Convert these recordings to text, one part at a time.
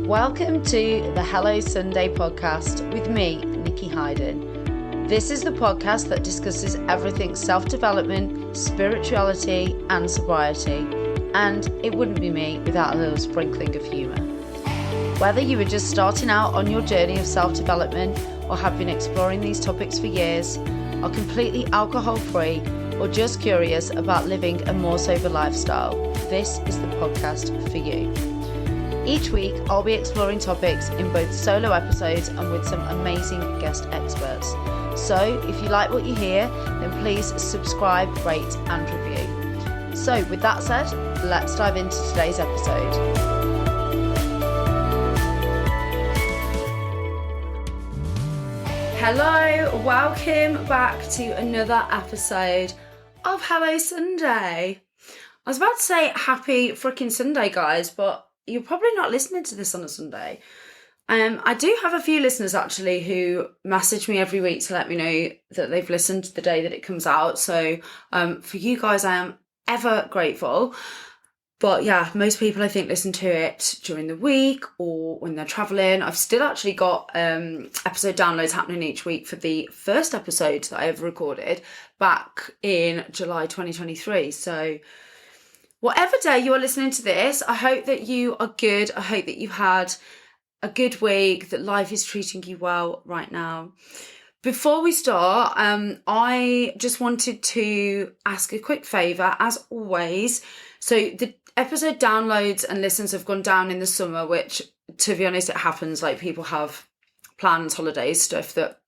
Welcome to the Hello Sunday podcast with me, Nikki Hayden. This is the podcast that discusses everything self-development, spirituality and sobriety, and it wouldn't be me without a little sprinkling of humour. Whether you are just starting out on your journey of self-development or have been exploring these topics for years, are completely alcohol-free or just curious about living a more sober lifestyle, this is the podcast for you. Each week, I'll be exploring topics in both solo episodes and with some amazing guest experts. So if you like what you hear, then please subscribe, rate and review. So with that said, let's dive into today's episode. Hello, welcome back to another episode of Hello Sunday. I was about to say happy freaking Sunday, guys, but you're probably not listening to this on a Sunday. I do have a few listeners actually who message me every week to let me know that they've listened the day that it comes out. So for you guys, I am ever grateful. But yeah, most people I think listen to it during the week or when they're traveling. I've still actually got episode downloads happening each week for the first episode that I ever recorded back in July 2023. So whatever day you are listening to this, I hope that you are good. I hope that you've had a good week, that life is treating you well right now. Before we start, I just wanted to ask a quick favour, as always. So the episode downloads and listens have gone down in the summer, which, to be honest, it happens. Like, people have plans, holidays, stuff that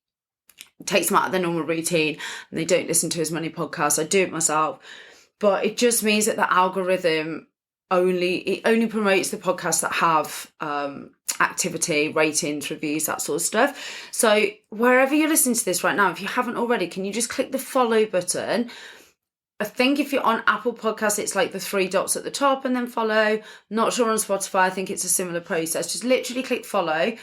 takes them out of their normal routine and they don't listen to as many podcasts. I do it myself. But it just means that the algorithm only promotes the podcasts that have activity, ratings, reviews, that sort of stuff. So wherever you're listening to this right now, if you haven't already, can you just click the follow button? I think if you're on Apple Podcasts, it's like the 3 dots at the top and then follow. Not sure on Spotify, I think it's a similar process. Just literally click follow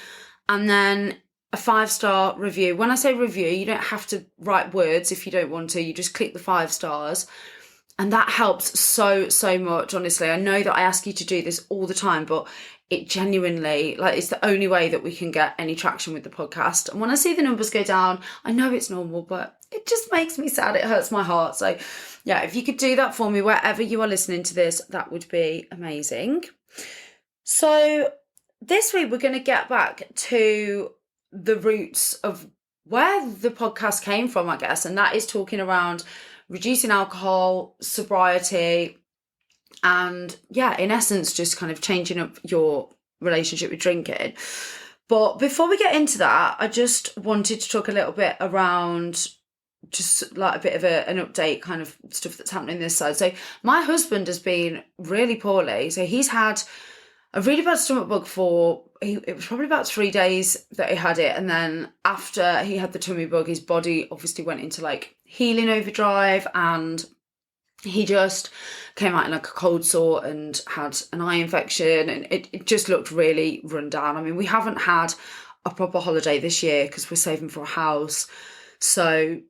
and then a 5-star review. When I say review, you don't have to write words if you don't want to. You just click the 5 stars. And that helps so much, honestly. I know that I ask you to do this all the time, but it genuinely, like, it's the only way that we can get any traction with the podcast. And when I see the numbers go down, I know it's normal, but it just makes me sad. It hurts my heart. So yeah, if you could do that for me wherever you are listening to this, that would be amazing. So this week we're going to get back to the roots of where the podcast came from, I guess. And that is talking around reducing alcohol, sobriety, and yeah, in essence, just kind of changing up your relationship with drinking. But before we get into that, I just wanted to talk a little bit around just like a bit of an update, kind of stuff that's happening this side. So my husband has been really poorly. So he's had a really bad stomach bug it was probably about 3 days that he had it. And then after he had the tummy bug, his body obviously went into like healing overdrive and he just came out in like a cold sore and had an eye infection and it just looked really run down. I mean, we haven't had a proper holiday this year because we're saving for a house. So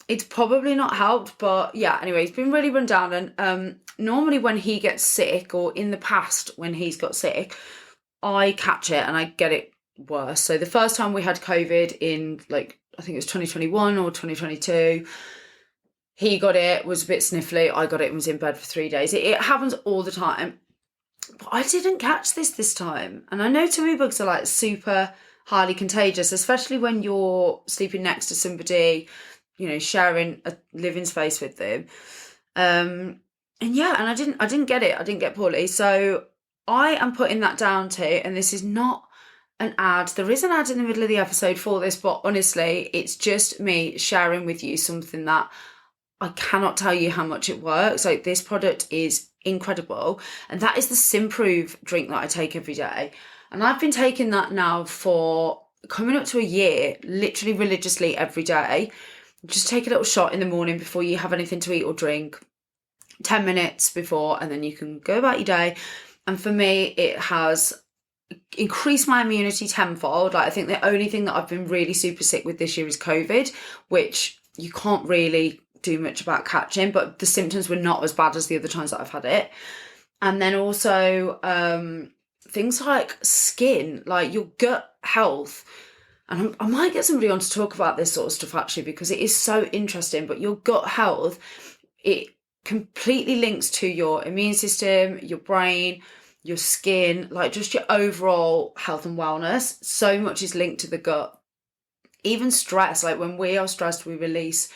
it's probably not helped, but yeah, anyway, he's been really run down. And normally when he gets sick, or in the past when he's got sick, I catch it and I get it worse. So the first time we had COVID in like, I think it was 2021 or 2022, he got it, was a bit sniffly. I got it and was in bed for 3 days. It happens all the time. But I didn't catch this time. And I know tummy bugs are like super highly contagious, especially when you're sleeping next to somebody, you know, sharing a living space with them. And yeah, and I didn't get it. I didn't get poorly. So I am putting that down to, and this is not an ad. There is an ad in the middle of the episode for this, but honestly, it's just me sharing with you something that I cannot tell you how much it works. Like, this product is incredible. And that is the Simprove drink that I take every day. And I've been taking that now for coming up to a year, literally religiously every day. Just take a little shot in the morning before you have anything to eat or drink, 10 minutes before, and then you can go about your day. And for me, it has increased my immunity tenfold. Like, I think the only thing that I've been really super sick with this year is COVID, which you can't really do much about catching, but the symptoms were not as bad as the other times that I've had it. And then also things like skin, like your gut health. And I might get somebody on to talk about this sort of stuff actually, because it is so interesting. But your gut health, it completely links to your immune system, your brain, your skin, like just your overall health and wellness. So much is linked to the gut. Even stress, like when we are stressed, we release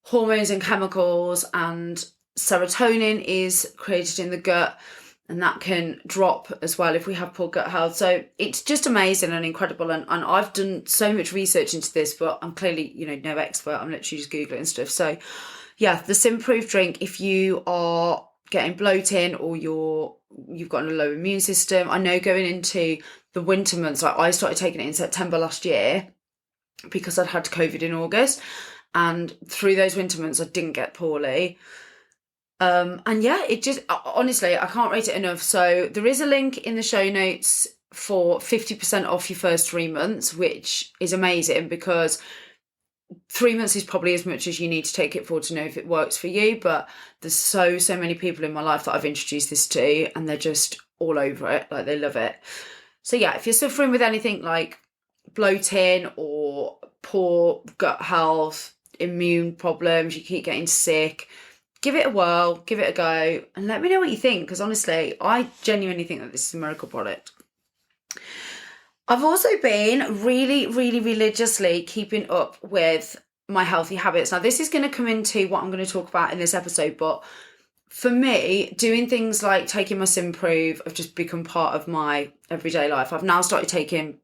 hormones and chemicals, and serotonin is created in the gut, and that can drop as well if we have poor gut health. So it's just amazing and incredible. And I've done so much research into this, but I'm clearly, no expert. I'm literally just Googling stuff. So yeah, the Simproof drink, if you are getting bloating or you've got a low immune system, I know going into the winter months, like I started taking it in September last year because I'd had COVID in August. And through those winter months, I didn't get poorly. And yeah, it just, honestly, I can't rate it enough. So there is a link in the show notes for 50% off your first 3 months, which is amazing because 3 months is probably as much as you need to take it for to know if it works for you. But there's so many people in my life that I've introduced this to, and they're just all over it. Like, they love it. So yeah, if you're suffering with anything like bloating or poor gut health, immune problems, you keep getting sick, give it a whirl, give it a go, and let me know what you think, because honestly, I genuinely think that this is a miracle product. I've also been really religiously keeping up with my healthy habits. Now, this is going to come into what I'm going to talk about in this episode, but for me, doing things like taking my Simproof have just become part of my everyday life. I've now started taking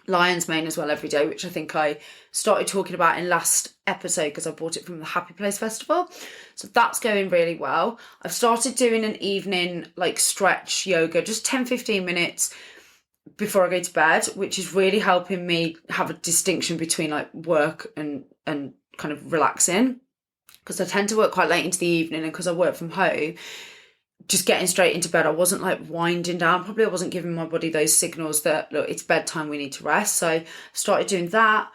lion's mane as well every day, which I think I started talking about in last episode because I bought it from the Happy Place Festival. So that's going really well. I've started doing an evening like stretch yoga, just 10-15 minutes before I go to bed, which is really helping me have a distinction between like work and kind of relaxing, because I tend to work quite late into the evening, and because I work from home, just getting straight into bed, I wasn't like winding down. Probably I wasn't giving my body those signals that, look, it's bedtime, we need to rest. So I started doing that,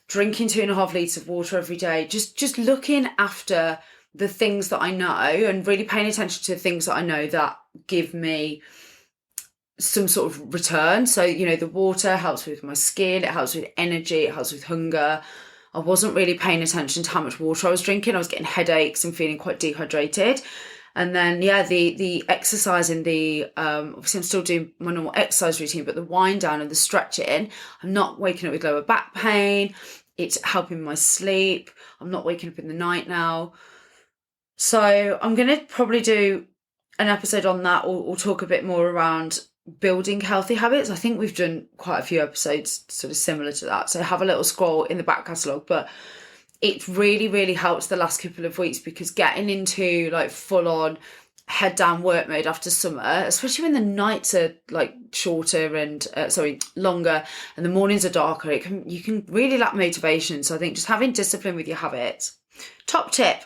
drinking 2.5 litres of water every day, just looking after the things that I know and really paying attention to the things that I know that give me some sort of return. So, the water helps with my skin, it helps with energy, it helps with hunger. I wasn't really paying attention to how much water I was drinking. I was getting headaches and feeling quite dehydrated. And then, the exercising, obviously I'm still doing my normal exercise routine, but the wind down and the stretching, I'm not waking up with lower back pain. It's helping my sleep. I'm not waking up in the night now. So I'm going to probably do an episode on that, or talk a bit more around building healthy habits. I think we've done quite a few episodes sort of similar to that. So have a little scroll in the back catalogue, but it's really helped the last couple of weeks, because getting into like full on head down work mode after summer, especially when the nights are like shorter and longer and the mornings are darker, you can really lack motivation. So I think just having discipline with your habits, top tip.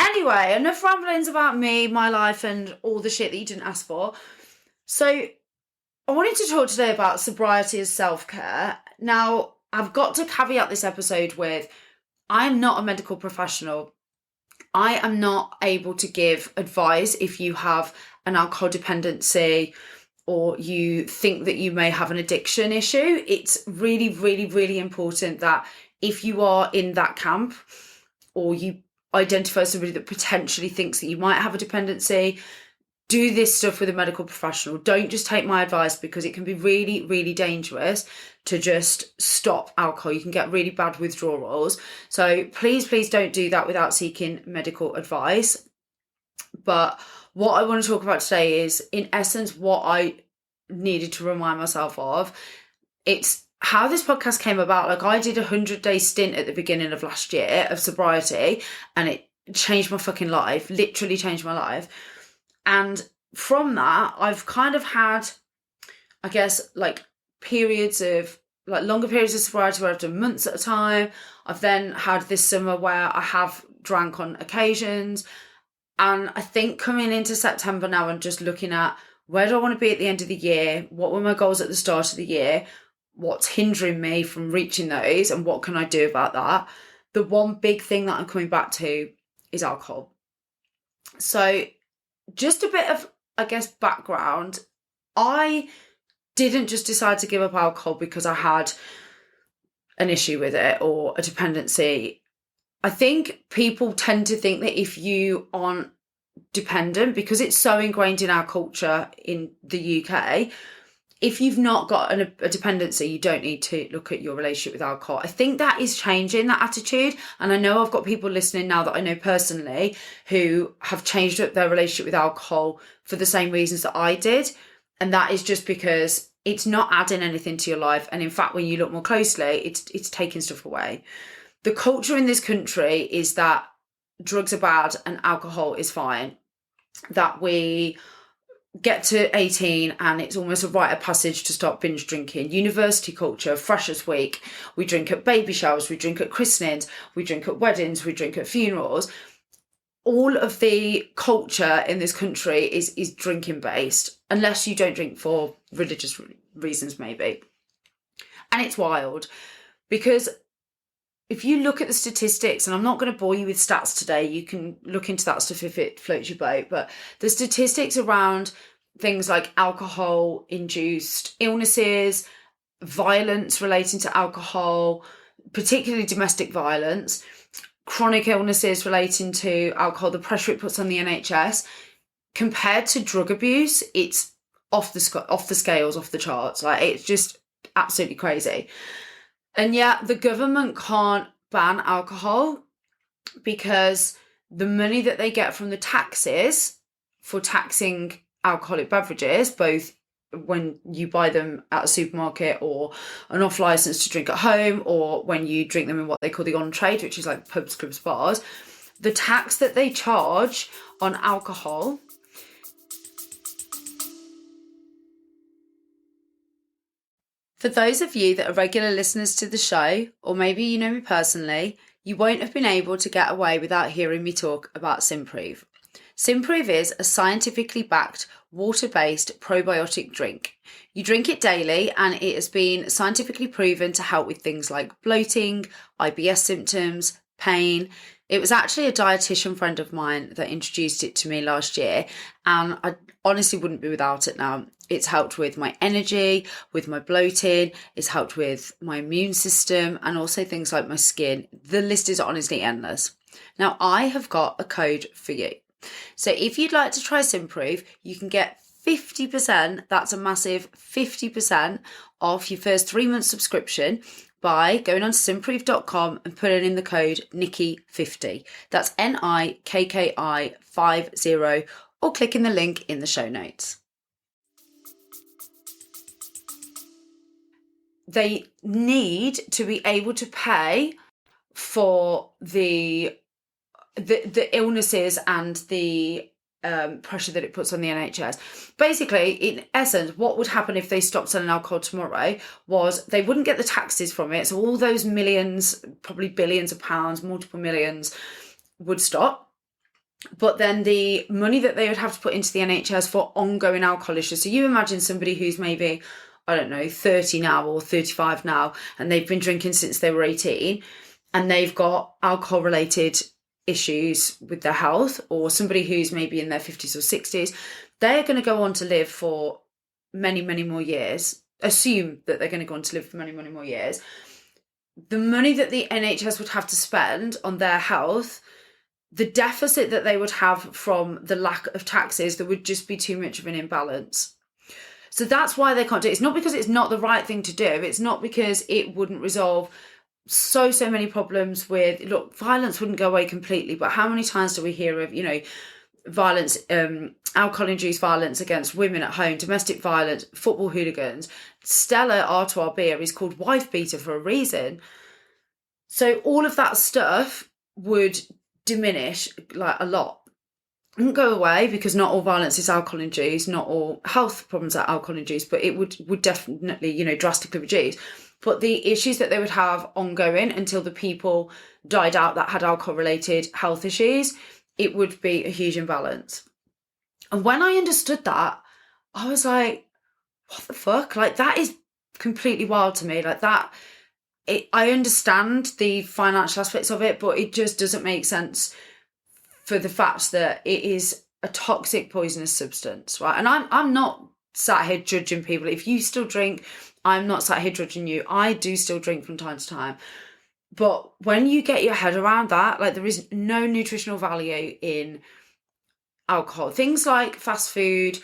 Anyway, enough ramblings about me, my life, and all the shit that you didn't ask for. So I wanted to talk today about sobriety as self-care. Now, I've got to caveat this episode with, I am not a medical professional. I am not able to give advice if you have an alcohol dependency or you think that you may have an addiction issue. It's really important that if you are in that camp, or you identify somebody that potentially thinks that you might have a dependency, do this stuff with a medical professional. Don't just take my advice, because it can be really dangerous to just stop alcohol. You can get really bad withdrawals. So please don't do that without seeking medical advice. But what I want to talk about today is, in essence, what I needed to remind myself of. It's how this podcast came about. Like, I did a 100-day stint at the beginning of last year of sobriety, and it changed my fucking life, literally changed my life. And from that, I've kind of had, I guess, like periods of, like longer periods of sobriety where I've done months at a time. I've then had this summer where I have drank on occasions. And I think coming into September now, and just looking at, where do I want to be at the end of the year? What were my goals at the start of the year? What's hindering me from reaching those? And what can I do about that? The one big thing that I'm coming back to is alcohol. So just a bit of, I guess, background. I didn't just decide to give up alcohol because I had an issue with it or a dependency. I think people tend to think that if you aren't dependent, because it's so ingrained in our culture in the UK, if you've not got a dependency, you don't need to look at your relationship with alcohol. I think that is changing, that attitude. And I know I've got people listening now that I know personally who have changed up their relationship with alcohol for the same reasons that I did. And that is just because it's not adding anything to your life. And in fact, when you look more closely, it's taking stuff away. The culture in this country is that drugs are bad and alcohol is fine. That we get to 18 and it's almost a rite of passage to start binge drinking. University culture, Freshers Week, we drink at baby showers, we drink at christenings, we drink at weddings, we drink at funerals. All of the culture in this country is drinking based, unless you don't drink for religious reasons maybe. And it's wild because if you look at the statistics, and I'm not going to bore you with stats today, you can look into that stuff if it floats your boat, but the statistics around things like alcohol-induced illnesses, violence relating to alcohol, particularly domestic violence, chronic illnesses relating to alcohol, the pressure it puts on the NHS, compared to drug abuse, it's off the scales, off the charts. Like, it's just absolutely crazy. And yet the government can't ban alcohol because the money that they get from the taxes for taxing alcoholic beverages, both when you buy them at a supermarket or an off license to drink at home, or when you drink them in what they call the on-trade, which is like pubs, clubs, bars, the tax that they charge on alcohol For those of you that are regular listeners to the show, or maybe you know me personally, you won't have been able to get away without hearing me talk about Simprove. Simprove is a scientifically backed, water-based probiotic drink. You drink it daily and it has been scientifically proven to help with things like bloating, IBS symptoms, pain. It was actually a dietitian friend of mine that introduced it to me last year, and I honestly wouldn't be without it now. It's helped with my energy, with my bloating, it's helped with my immune system, and also things like my skin. The list is honestly endless. Now, I have got a code for you. So if you'd like to try Simprove, you can get 50%, that's a massive 50% off your first 3 month subscription by going on to simprove.com and putting in the code Nikki50. That's NIKKI 50, or clicking the link in the show notes. They need to be able to pay for the illnesses and the pressure that it puts on the NHS. Basically, in essence, what would happen if they stopped selling alcohol tomorrow was they wouldn't get the taxes from it. So all those millions, probably billions of pounds, multiple millions, would stop. But then the money that they would have to put into the NHS for ongoing alcohol issues. So you imagine somebody who's maybe, I don't know, 30 now or 35 now, and they've been drinking since they were 18, and they've got alcohol related issues with their health, or somebody who's maybe in their 50s or 60s, they're going to go on to live for many, many more years. Assume that they're going to go on to live for many, many more years. The money that the NHS would have to spend on their health, the deficit that they would have from the lack of taxes, there would just be too much of an imbalance. So that's why they can't do it. It's not because it's not the right thing to do. It's not because it wouldn't resolve so many problems with, look, violence wouldn't go away completely, but how many times do we hear of, violence, alcohol-induced violence against women at home, domestic violence, football hooligans? Stella Artois beer is called wife beater for a reason. So all of that stuff would diminish like a lot. It wouldn't go away because not all violence is alcohol-induced, not all health problems are alcohol-induced, but it would definitely, drastically reduce. But the issues that they would have ongoing until the people died out that had alcohol-related health issues, it would be a huge imbalance. And when I understood that, I was like, what the fuck? Like, that is completely wild to me. Like that, I understand the financial aspects of it, but it just doesn't make sense for the fact that it is a toxic, poisonous substance, right? And I'm not sat here judging people. If you still drink, I'm not sat here judging you. I do still drink from time to time. But when you get your head around that, like, there is no nutritional value in alcohol. Things like fast food,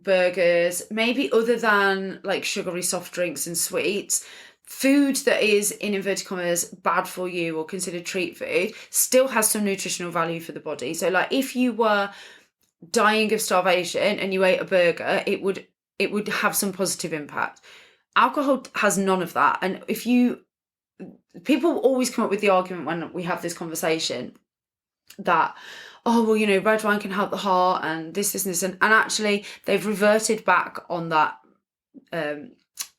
burgers, maybe other than like sugary soft drinks and sweets, food that is, in inverted commas, bad for you or considered treat food still has some nutritional value for the body. So like, if you were dying of starvation and you ate a burger, it would have some positive impact. Alcohol has none of that. And people always come up with the argument when we have this conversation that, oh, well, you know, red wine can help the heart and this, and actually they've reverted back on that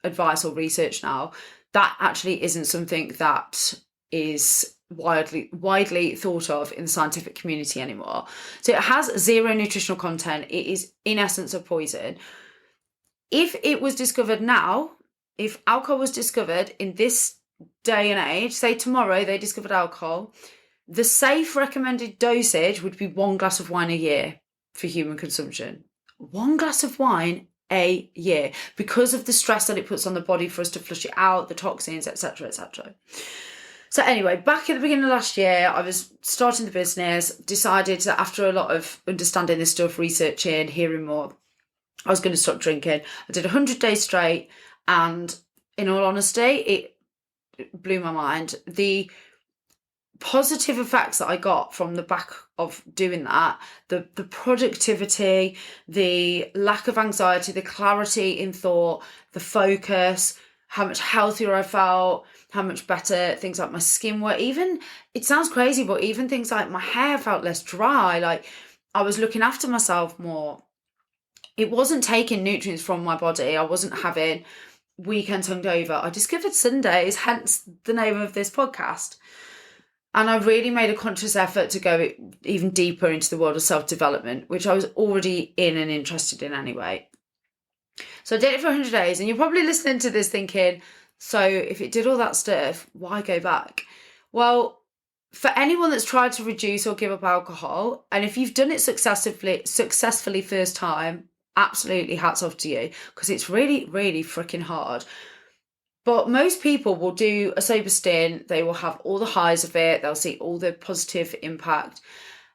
advice or research now. That actually isn't something that is widely thought of in the scientific community anymore. So it has zero nutritional content. It is in essence a poison. If it was discovered now, if alcohol was discovered in this day and age, say tomorrow they discovered alcohol, the safe recommended dosage would be 1 glass of wine a year for human consumption. 1 glass of wine a year, because of the stress that it puts on the body for us to flush it out, the toxins, etc., etc. So anyway, back at the beginning of last year, I was starting the business, decided that after a lot of understanding this stuff, researching, hearing more, I was going to stop drinking. I did 100 days straight, and in all honesty, it blew my mind. The positive effects that I got from the back of doing that, the productivity, the lack of anxiety, the clarity in thought, the focus, how much healthier I felt, how much better things like my skin were. Even, it sounds crazy, but even things like my hair felt less dry. Like, I was looking after myself more. It wasn't taking nutrients from my body. I wasn't having weekends hungover. I discovered Sundays, hence the name of this podcast. And I really made a conscious effort to go even deeper into the world of self-development, which I was already in and interested in anyway. So I did it for 100 days, and you're probably listening to this thinking, so if it did all that stuff, why go back? Well, for anyone that's tried to reduce or give up alcohol, and if you've done it successfully first time, absolutely hats off to you, because it's really, really freaking hard. But most people will do a sober stint, they will have all the highs of it, they'll see all the positive impact,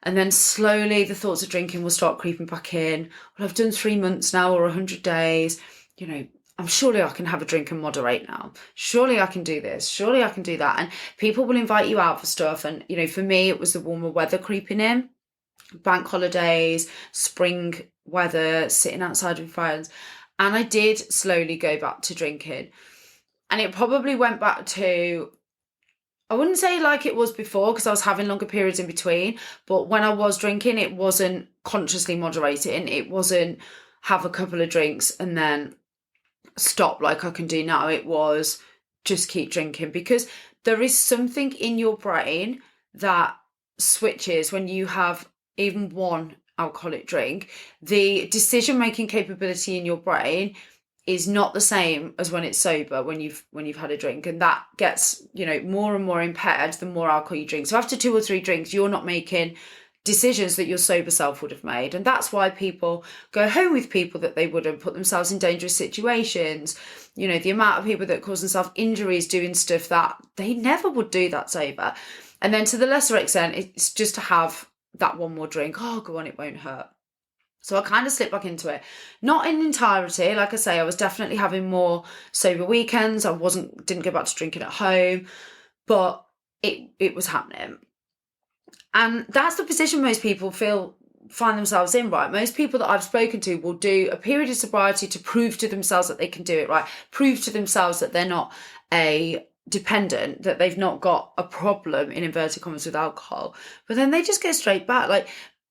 and then slowly the thoughts of drinking will start creeping back in. Well, I've done 3 months now or 100 days, you know, surely I can have a drink and moderate now. Surely I can do this, surely I can do that. And people will invite you out for stuff. And, you know, for me, it was the warmer weather creeping in, bank holidays, spring weather, sitting outside with friends. And I did slowly go back to drinking. And it probably went back to, I wouldn't say like it was before, because I was having longer periods in between, but when I was drinking, it wasn't consciously moderating. It wasn't have a couple of drinks and then stop like I can do now. It was just keep drinking, because there is something in your brain that switches when you have even one alcoholic drink. The decision-making capability in your brain is not the same as when it's sober, when you've had a drink, and that gets, you know, more and more impaired the more alcohol you drink. So after 2 or 3 drinks, you're not making decisions that your sober self would have made. And that's why people go home with people that they wouldn't, put themselves in dangerous situations. You know, the amount of people that cause themselves injuries doing stuff that they never would do that sober. And then to the lesser extent, it's just to have that one more drink. Oh, go on, it won't hurt. So I kind of slipped back into it. Not in entirety. Like I say, I was definitely having more sober weekends. I didn't go back to drinking at home, but it was happening. And that's the position most people find themselves in, right? Most people that I've spoken to will do a period of sobriety to prove to themselves that they can do it, right? Prove to themselves that they're not a dependent, that they've not got a problem, in inverted commas, with alcohol. But then they just go straight back. Like,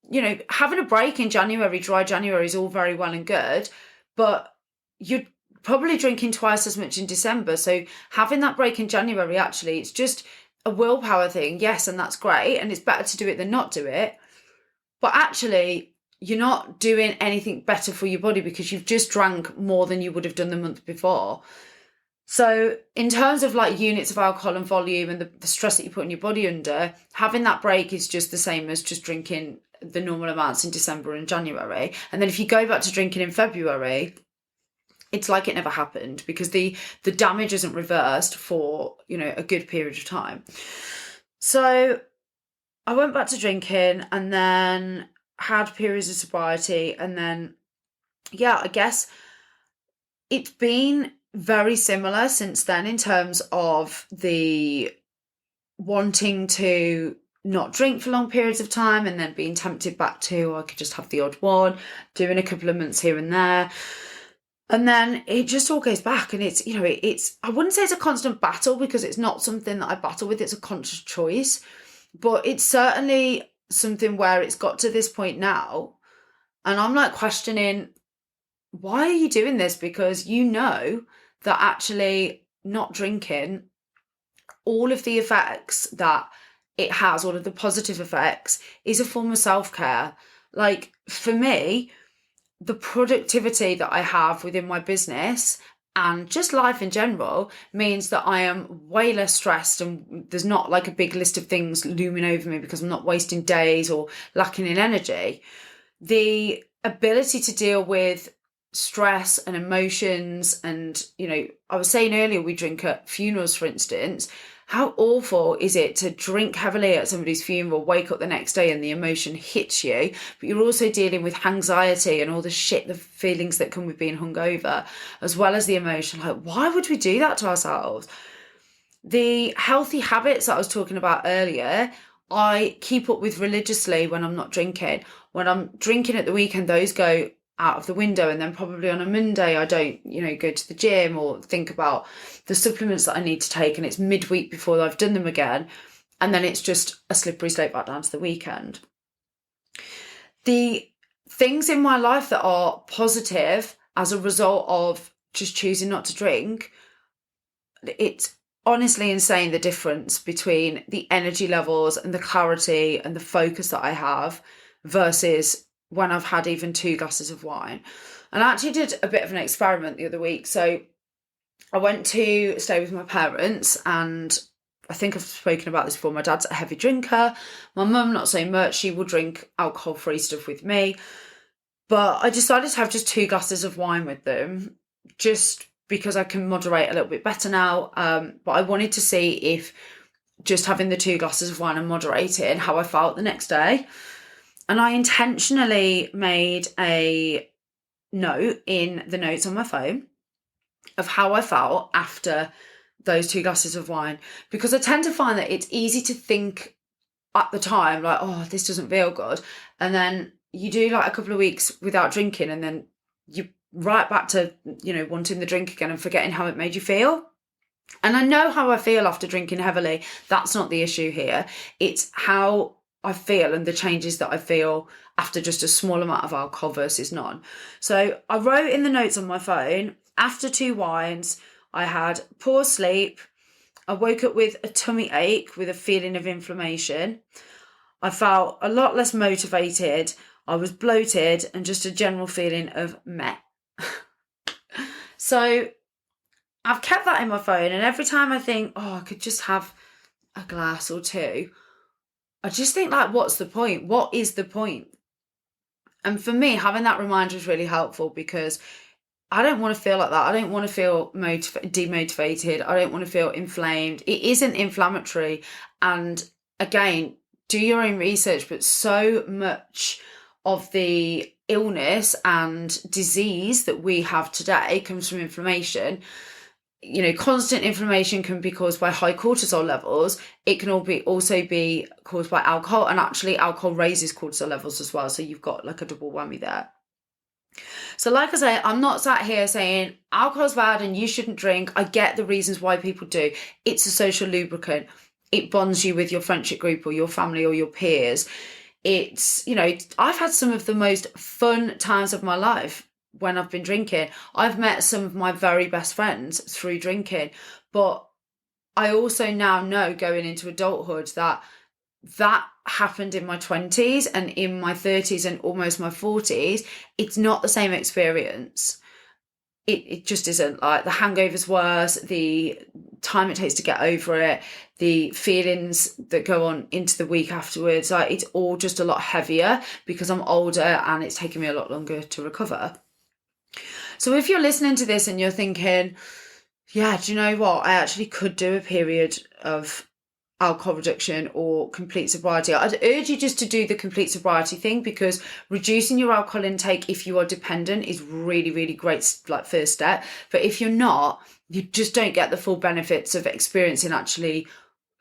you know, having a break in January, dry January, is all very well and good, but you're probably drinking twice as much in December. So having that break in January, actually, it's just a willpower thing. Yes, and that's great, and it's better to do it than not do it. But actually, you're not doing anything better for your body, because you've just drank more than you would have done the month before. So in terms of like units of alcohol and volume and the stress that you put in your body under, having that break is just the same as just drinking the normal amounts in December and January. And then if you go back to drinking in February, it's like it never happened, because the damage isn't reversed for, a good period of time. So I went back to drinking and then had periods of sobriety, and then, I guess it's been very similar since then in terms of the wanting to not drink for long periods of time and then being tempted back to, I could just have the odd one, doing a couple of months here and there. And then it just all goes back, and it's, I wouldn't say it's a constant battle, because it's not something that I battle with. It's a conscious choice, but it's certainly something where it's got to this point now. And I'm like questioning, why are you doing this? Because that actually not drinking, all of the effects that it has, all of the positive effects, is a form of self-care. Like, for me, the productivity that I have within my business and just life in general means that I am way less stressed, and there's not like a big list of things looming over me because I'm not wasting days or lacking in energy. The ability to deal with stress and emotions, and, I was saying earlier, we drink at funerals, for instance. How awful is it to drink heavily at somebody's funeral, wake up the next day and the emotion hits you, but you're also dealing with anxiety and all the shit, the feelings that come with being hungover, as well as the emotion. Like, why would we do that to ourselves? The healthy habits that I was talking about earlier, I keep up with religiously when I'm not drinking. When I'm drinking at the weekend, those go out of the window, and then probably on a Monday I don't, go to the gym or think about the supplements that I need to take, and it's midweek before I've done them again, and then it's just a slippery slope back down to the weekend. The things in my life that are positive as a result of just choosing not to drink, it's honestly insane, the difference between the energy levels and the clarity and the focus that I have versus when I've had even 2 glasses of wine. And I actually did a bit of an experiment the other week. So I went to stay with my parents, and I think I've spoken about this before. My dad's a heavy drinker. My mum, not so much. She will drink alcohol-free stuff with me. But I decided to have just 2 glasses of wine with them, just because I can moderate a little bit better now. But I wanted to see if just having the 2 glasses of wine and moderating, how I felt the next day. And I intentionally made a note in the notes on my phone of how I felt after those 2 glasses of wine, because I tend to find that it's easy to think at the time, like, oh, this doesn't feel good. And then you do like a couple of weeks without drinking, and then you're right back to, wanting the drink again and forgetting how it made you feel. And I know how I feel after drinking heavily. That's not the issue here. It's how I feel and the changes that I feel after just a small amount of alcohol versus none. So I wrote in the notes on my phone, after 2 wines, I had poor sleep. I woke up with a tummy ache with a feeling of inflammation. I felt a lot less motivated. I was bloated, and just a general feeling of meh. So I've kept that in my phone, and every time I think, oh, I could just have a glass or 2, I just think, like, what's the point? What is the point? And for me, having that reminder is really helpful, because I don't want to feel like that. I don't want to feel demotivated. I don't want to feel inflamed. It isn't inflammatory. And again, do your own research, but so much of the illness and disease that we have today comes from inflammation. Constant inflammation can be caused by high cortisol levels. It can also be caused by alcohol, and actually alcohol raises cortisol levels as well. So you've got like a double whammy there. So like I say, I'm not sat here saying alcohol's bad and you shouldn't drink. I get the reasons why people do. It's a social lubricant. It bonds you with your friendship group or your family or your peers. It's, I've had some of the most fun times of my life when I've been drinking. I've met some of my very best friends through drinking, but I also now know, going into adulthood, that happened in my 20s and in my 30s and almost my 40s. It's not the same experience. It just isn't. Like, the hangover's worse, the time it takes to get over it, the feelings that go on into the week afterwards, like, it's all just a lot heavier because I'm older and it's taken me a lot longer to recover. So if you're listening to this and you're thinking, yeah, do you know what? I actually could do a period of alcohol reduction or complete sobriety. I'd urge you just to do the complete sobriety thing, because reducing your alcohol intake if you are dependent is really, really great, like, first step. But if you're not, you just don't get the full benefits of experiencing actually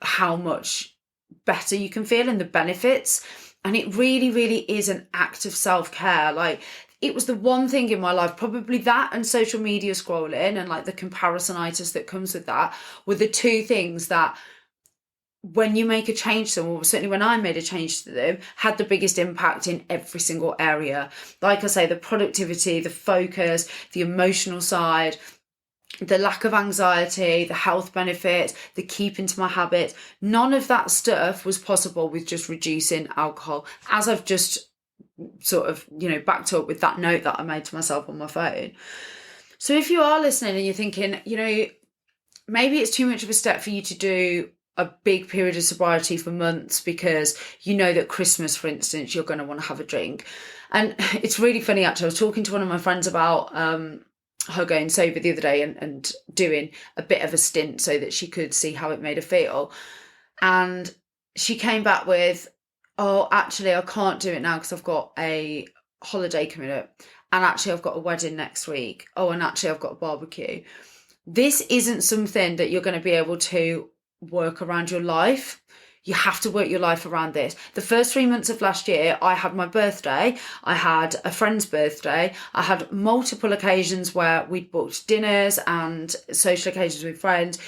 how much better you can feel and the benefits. And it really, really is an act of self-care. Like, it was the one thing in my life, probably that and social media scrolling and like the comparisonitis that comes with that, were the two things that, when you make a change to them, or certainly when I made a change to them, had the biggest impact in every single area. Like I say, the productivity, the focus, the emotional side, the lack of anxiety, the health benefits, the keeping to my habits. None of that stuff was possible with just reducing alcohol, as I've just sort of, backed up with that note that I made to myself on my phone. So if you are listening and you're thinking, maybe it's too much of a step for you to do a big period of sobriety for months, because you know that Christmas, for instance, you're going to want to have a drink. And it's really funny, actually. I was talking to one of my friends about her going sober the other day and doing a bit of a stint so that she could see how it made her feel. And she came back with, oh, actually, I can't do it now because I've got a holiday coming up. And actually, I've got a wedding next week. Oh, and actually, I've got a barbecue. This isn't something that you're going to be able to work around your life. You have to work your life around this. The first 3 months of last year, I had my birthday, I had a friend's birthday, I had multiple occasions where we'd booked dinners and social occasions with friends.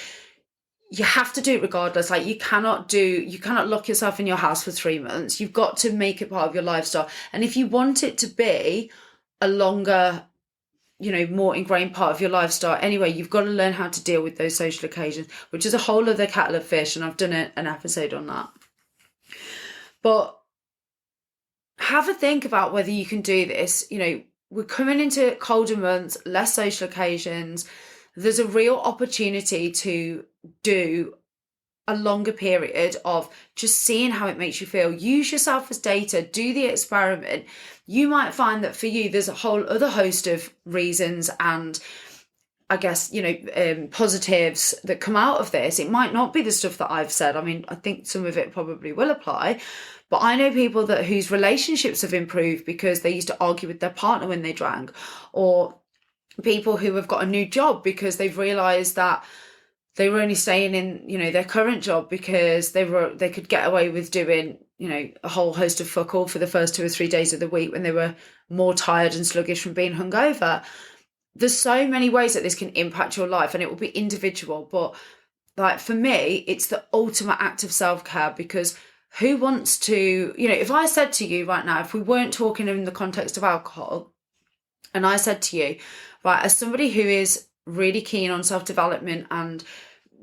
You have to do it regardless. Like, you cannot lock yourself in your house for 3 months. You've got to make it part of your lifestyle. And if you want it to be a longer, more ingrained part of your lifestyle anyway, you've got to learn how to deal with those social occasions, which is a whole other kettle of fish, and I've done an episode on that. But have a think about whether you can do this. We're coming into colder months, less social occasions. There's a real opportunity to do a longer period of just seeing how it makes you feel. Use yourself as data, do the experiment. You might find that for you, there's a whole other host of reasons and, I guess, positives that come out of this. It might not be the stuff that I've said. I mean, I think some of it probably will apply, but I know people whose relationships have improved because they used to argue with their partner when they drank, or people who have got a new job because they've realised that they were only staying in, their current job because they could get away with doing, a whole host of fuck all for the first 2 or 3 days of the week when they were more tired and sluggish from being hungover. There's so many ways that this can impact your life, and it will be individual. But like, for me, it's the ultimate act of self-care, because who wants to, if I said to you right now, if we weren't talking in the context of alcohol, and I said to you, right, as somebody who is really keen on self-development and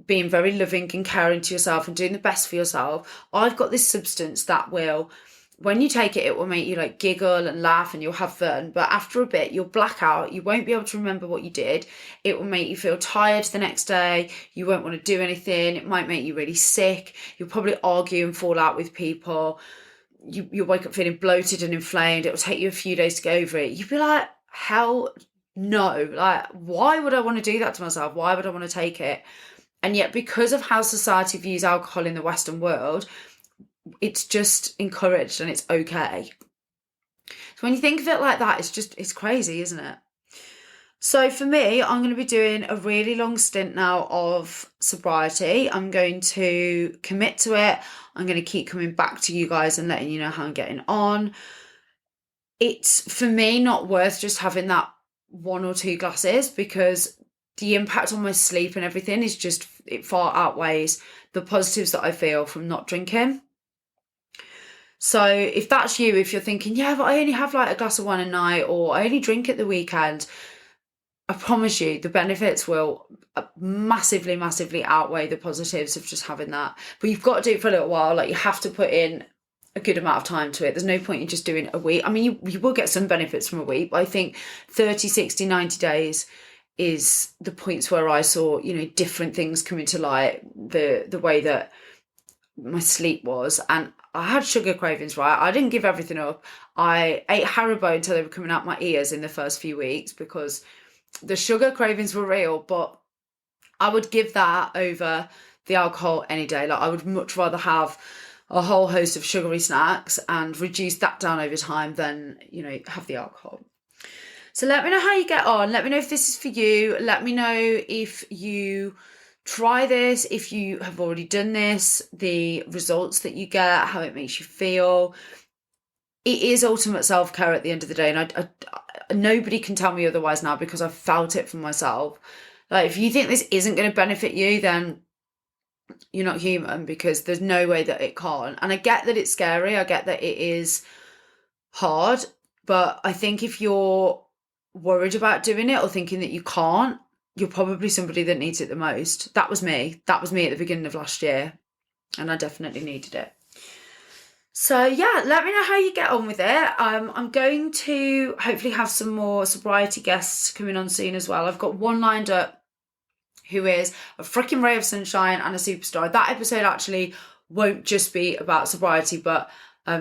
being very loving and caring to yourself and doing the best for yourself, I've got this substance that will, when you take it, it will make you like giggle and laugh and you'll have fun. But after a bit, you'll black out. You won't be able to remember what you did. It will make you feel tired the next day. You won't want to do anything. It might make you really sick. You'll probably argue and fall out with people. You'll wake up feeling bloated and inflamed. It will take you a few days to get over it. You'll be like, hell no. Like, why would I want to do that to myself? Why would I want to take it? And yet, because of how society views alcohol in the Western world, it's just encouraged and it's okay. So when you think of it like that, it's crazy, isn't it? So for me, I'm going to be doing a really long stint now of sobriety. I'm going to commit to it. I'm going to keep coming back to you guys and letting you know how I'm getting on. It's, for me, not worth just having that 1 or 2 glasses, because the impact on my sleep and everything is just, it far outweighs the positives that I feel from not drinking. So if that's you, if you're thinking, yeah, but I only have like a glass of wine a night, or I only drink at the weekend, I promise you the benefits will massively, massively outweigh the positives of just having that. But you've got to do it for a little while. Like, you have to put in a good amount of time to it. There's no point in just doing a week. I mean, you will get some benefits from a week, but I think 30, 60, 90 days is the points where I saw, different things coming to light, the way that my sleep was. And I had sugar cravings, right? I didn't give everything up. I ate Haribo until they were coming out my ears in the first few weeks, because the sugar cravings were real, but I would give that over the alcohol any day. Like, I would much rather have a whole host of sugary snacks and reduce that down over time than, you know, have the alcohol. So let me know how you get on. Let me know if this is for you. Let me know if you try this, if you have already done this, the results that you get, how it makes you feel. It is ultimate self-care at the end of the day, and I nobody can tell me otherwise now, because I've felt it for myself. Like, if you think this isn't going to benefit you, then you're not human, because there's no way that it can't. And I get that it's scary. I get that it is hard, but I think if you're worried about doing it or thinking that you can't, you're probably somebody that needs it the most. That was me. That was me at the beginning of last year, and I definitely needed it. So yeah, let me know how you get on with it. I'm going to hopefully have some more sobriety guests coming on soon as well. I've got one lined up who is a freaking ray of sunshine and a superstar. That episode actually won't just be about sobriety, but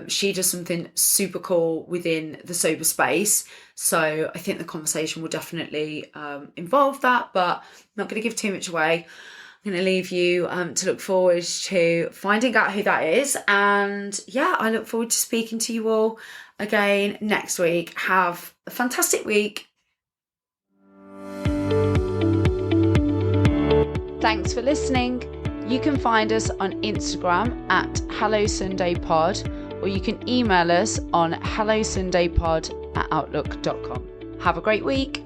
she does something super cool within the sober space. So I think the conversation will definitely involve that, but I'm not going to give too much away. I'm going to leave you to look forward to finding out who that is. And yeah, I look forward to speaking to you all again next week. Have a fantastic week. Thanks for listening. You can find us on Instagram at HelloSundayPod, or you can email us on hellosundaypod@outlook.com. Have a great week.